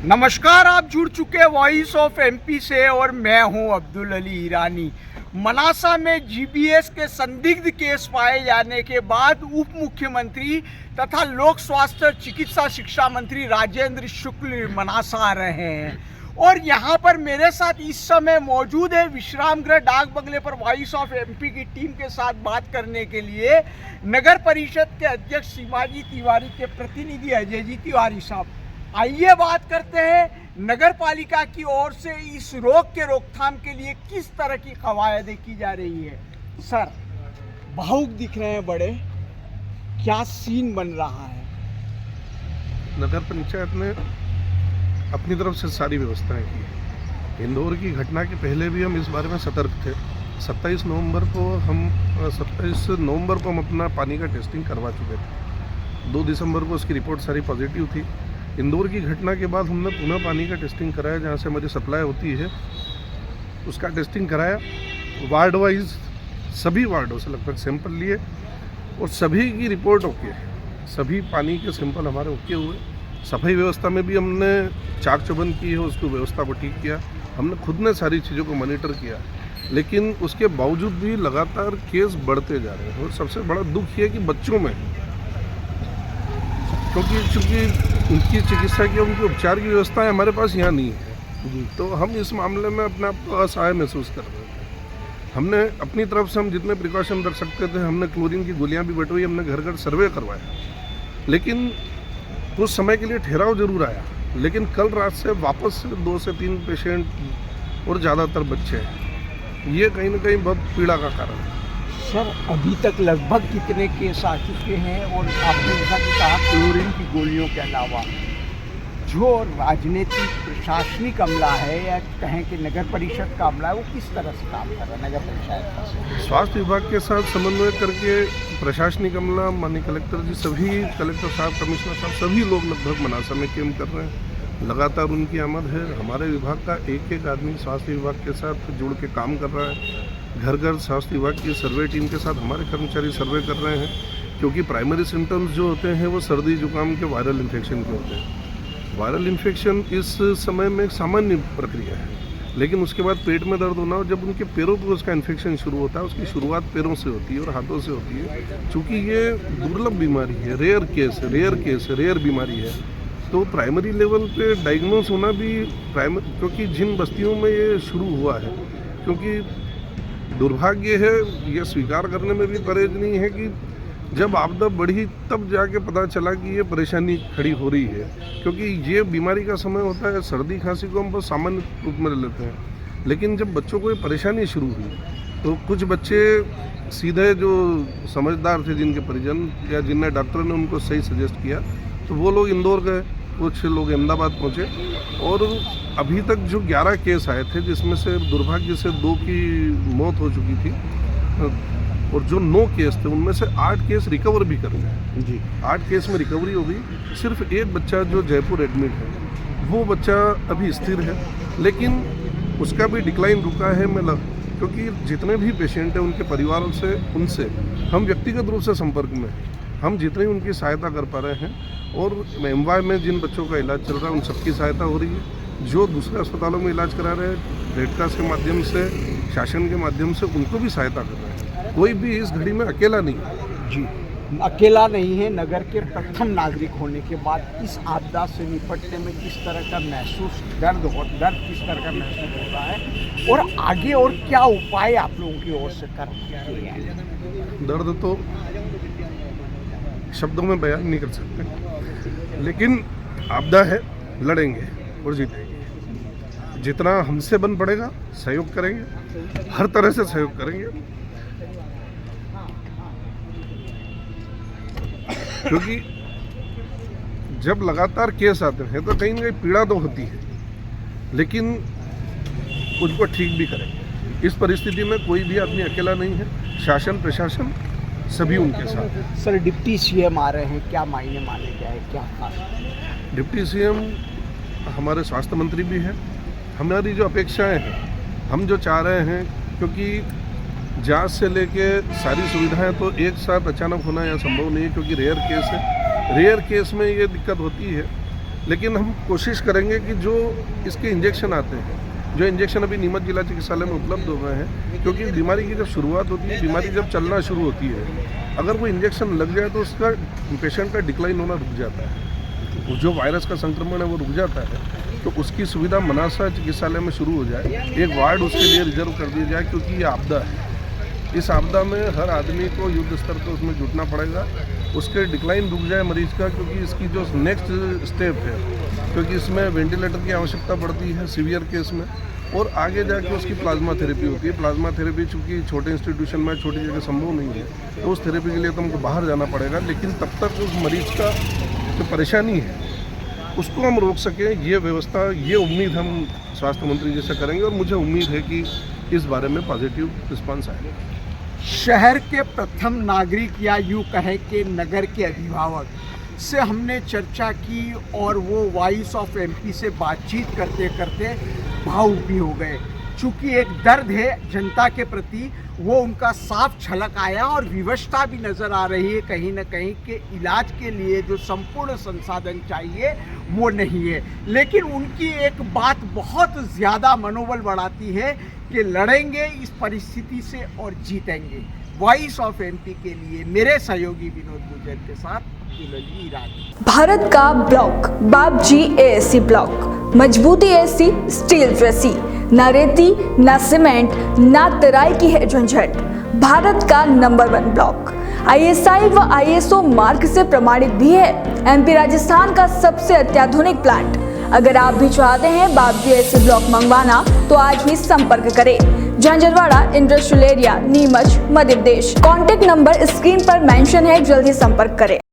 नमस्कार, आप जुड़ चुके वॉइस ऑफ एमपी से और मैं हूं अब्दुल अली ईरानी। मनासा में जीबीएस के संदिग्ध केस पाए जाने के बाद उप मुख्यमंत्री तथा लोक स्वास्थ्य चिकित्सा शिक्षा मंत्री राजेंद्र शुक्ल मनासा आ रहे हैं और यहां पर मेरे साथ इस समय मौजूद है विश्राम गृह डाक बंगले पर वॉइस ऑफ एमपी की टीम के साथ बात करने के लिए नगर परिषद के अध्यक्ष शिवाजी तिवारी के प्रतिनिधि अजय जी तिवारी साहब। आइए बात करते हैं नगर पालिका की ओर से इस रोग के रोकथाम के लिए किस तरह की कवायदें की जा रही है। सर, भावुक दिख रहे हैं बड़े, क्या सीन बन रहा है? नगर पंचायत ने अपनी तरफ से सारी व्यवस्थाएं की। इंदौर की घटना के पहले भी हम इस बारे में सतर्क थे। 27 नवंबर को हम अपना पानी का टेस्टिंग करवा चुके थे। 2 दिसंबर को उसकी रिपोर्ट सारी पॉजिटिव थी। इंदौर की घटना के बाद हमने पुनः पानी का टेस्टिंग कराया, जहाँ से हमारी सप्लाई होती है उसका टेस्टिंग कराया। वार्ड वाइज सभी वार्डों से लगभग सैंपल लिए और सभी की रिपोर्ट ओके, सभी पानी के सैंपल हमारे ओके हुए। सफाई व्यवस्था में भी हमने चाक चौबंद की है, उसको व्यवस्था को ठीक किया। हमने खुद ने सारी चीज़ों को मॉनिटर किया, लेकिन उसके बावजूद भी लगातार केस बढ़ते जा रहे हैं। और सबसे बड़ा दुख ये है कि बच्चों में, क्योंकि उनकी चिकित्सा की, उनके उपचार की व्यवस्था है हमारे पास यहाँ नहीं है, तो हम इस मामले में अपने आप को असहाय महसूस कर रहे थे। हमने अपनी तरफ से हम जितने प्रिकॉशन रख सकते थे, हमने क्लोरीन की गोलियाँ भी बटवाई, हमने घर घर सर्वे करवाया, लेकिन कुछ समय के लिए ठहराव जरूर आया। लेकिन कल रात से वापस 2 से 3 पेशेंट और ज़्यादातर बच्चे हैं। ये कहीं ना कहीं बहुत पीड़ा का कारण है। सर, अभी तक लगभग कितने केस आ चुके हैं? और आपने जैसा कि कहा क्लोरीन की गोलियों के अलावा जो राजनीतिक प्रशासनिक अमला है या कहें कि नगर परिषद का अमला है, वो किस तरह से काम कर रहा है नगर पंचायत? स्वास्थ्य विभाग के साथ समन्वय करके प्रशासनिक अमला, माननीय कलेक्टर जी, सभी कलेक्टर साहब, कमिश्नर साहब, सभी लोग लगभग मनासा में कैंप कर रहे हैं। लगातार उनकी आमद है। हमारे विभाग का एक आदमी स्वास्थ्य विभाग के साथ जुड़ के काम कर रहा है। घर घर स्वास्थ्य विभाग की सर्वे टीम के साथ हमारे कर्मचारी सर्वे कर रहे हैं, क्योंकि प्राइमरी सिम्टम्स जो होते हैं वो सर्दी जुकाम के वायरल इन्फेक्शन के होते हैं। वायरल इन्फेक्शन इस समय में एक सामान्य प्रक्रिया है, लेकिन उसके बाद पेट में दर्द होना और जब उनके पैरों पर उसका इन्फेक्शन शुरू होता है, उसकी शुरुआत पैरों से होती है और हाथों से होती है। चूँकि ये दुर्लभ बीमारी है, रेयर बीमारी है, तो प्राइमरी लेवल पे डायग्नोस होना भी क्योंकि जिन बस्तियों में ये शुरू हुआ है, क्योंकि दुर्भाग्य है, यह स्वीकार करने में भी परहेज नहीं है कि जब आपदा बढ़ी तब जाके पता चला कि ये परेशानी खड़ी हो रही है। क्योंकि ये बीमारी का समय होता है, सर्दी खांसी को हम बहुत सामान्य रूप में ले लेते हैं, लेकिन जब बच्चों को ये परेशानी शुरू हुई तो कुछ बच्चे सीधे जो समझदार थे, जिनके परिजन या जिनने डॉक्टर ने उनको सही सजेस्ट किया, तो वो लोग इंदौर गए, कुछ लोग अहमदाबाद पहुँचे। और अभी तक जो 11 केस आए थे, जिसमें से दुर्भाग्य से 2 की मौत हो चुकी थी और जो 9 केस थे उनमें से 8 केस रिकवर भी कर गए जी। 8 केस में रिकवरी हो गई। सिर्फ एक बच्चा जो जयपुर एडमिट है, वो बच्चा अभी स्थिर है, लेकिन उसका भी डिक्लाइन रुका है। क्योंकि जितने भी पेशेंट हैं उनके परिवारों से, उनसे हम व्यक्तिगत रूप से संपर्क में हैं। हम जितनी उनकी सहायता कर पा रहे हैं, और एमवाई में जिन बच्चों का इलाज चल रहा है उन सबकी सहायता हो रही है। जो दूसरे अस्पतालों में इलाज करा रहे हैं, रेड क्रॉस के माध्यम से, शासन के माध्यम से, उनको भी सहायता कर रहे हैं। कोई भी इस घड़ी में अकेला नहीं है जी, अकेला नहीं है। नगर के प्रथम नागरिक होने के बाद इस आपदा से निपटने में किस तरह का दर्द किस तरह का महसूस हो रहा है, और आगे और क्या उपाय आप लोगों की ओर से कर किए हैं? दर्द तो शब्दों में बयान नहीं कर सकते, लेकिन आपदा है, लड़ेंगे और जीतेंगे। जितना हमसे बन पड़ेगा सहयोग करेंगे, हर तरह से सहयोग करेंगे, क्योंकि जब लगातार केस आते हैं तो कहीं ना कहीं पीड़ा तो होती है, लेकिन उनको ठीक भी करेंगे। इस परिस्थिति में कोई भी आदमी अकेला नहीं है, शासन प्रशासन सभी उनके साथ। सर, डिप्टी सीएम आ रहे हैं, क्या मायने माने क्या है, क्या खास? डिप्टी सीएम हमारे स्वास्थ्य मंत्री भी हैं। हमारी जो अपेक्षाएं हैं, हम जो चाह रहे हैं, क्योंकि जांच से लेके सारी सुविधाएं तो एक साथ अचानक होना यहाँ संभव नहीं है, क्योंकि रेयर केस है। रेयर केस में ये दिक्कत होती है, लेकिन हम कोशिश करेंगे कि जो इसके इंजेक्शन आते हैं, जो इंजेक्शन अभी नीमच जिला चिकित्सालय में उपलब्ध हो गए हैं, क्योंकि बीमारी की जब शुरुआत होती है, बीमारी जब चलना शुरू होती है, अगर वो इंजेक्शन लग जाए तो उसका पेशेंट का डिक्लाइन होना रुक जाता है, जो वायरस का संक्रमण है वो रुक जाता है। तो उसकी सुविधा मनासा चिकित्सालय में शुरू हो जाए, एक वार्ड उसके लिए रिजर्व कर दिया जाए, क्योंकि ये आपदा है। इस आपदा में हर आदमी को युद्ध स्तर पर उसमें जुटना पड़ेगा, उसके डिक्लाइन रुक जाए मरीज का, क्योंकि इसकी जो नेक्स्ट स्टेप है, क्योंकि इसमें वेंटिलेटर की आवश्यकता पड़ती है सीवियर केस में, और आगे जाके उसकी प्लाज्मा थेरेपी होती है। प्लाज्मा थेरेपी चूँकि छोटे इंस्टीट्यूशन में छोटी जगह संभव नहीं है, तो उस थेरेपी के लिए तो हमको बाहर जाना पड़ेगा, लेकिन तब तक उस मरीज का जो परेशानी है उसको हम रोक सकें, ये व्यवस्था, ये उम्मीद हम स्वास्थ्य मंत्री जी से करेंगे, और मुझे उम्मीद है कि इस बारे में पॉजिटिव रिस्पांस आएगा। शहर के प्रथम नागरिक या यूँ कहें कि नगर के अभिभावक से हमने चर्चा की और वो वॉइस ऑफ एमपी से बातचीत करते करते भावुक भी हो गए। चूँकि एक दर्द है जनता के प्रति, वो उनका साफ झलक आया और विवशता भी नज़र आ रही है कहीं ना कहीं कि इलाज के लिए जो संपूर्ण संसाधन चाहिए वो नहीं है। लेकिन उनकी एक बात बहुत ज़्यादा मनोबल बढ़ाती है कि लड़ेंगे इस परिस्थिति से और जीतेंगे। वॉइस ऑफ एमपी के लिए मेरे सहयोगी विनोद गुर्जर के साथ अब्दुल अली ईरानी। भारत का ब्लॉक बाबजी एएससी ब्लॉक, मजबूती ऐसी स्टील जैसी, न रेती न सीमेंट न तराई की है झंझट। भारत का नंबर 1 ब्लॉक ISI व ISO मार्क से प्रमाणित भी है। MP राजस्थान का सबसे अत्याधुनिक प्लांट। अगर आप भी चाहते हैं बाबजी एएससी ब्लॉक मंगवाना तो आज ही संपर्क करें। Jhanjharwada industrial area, Neemuch, Madhya Pradesh. Contact number screen पर मेंशन है, जल्दी संपर्क करें।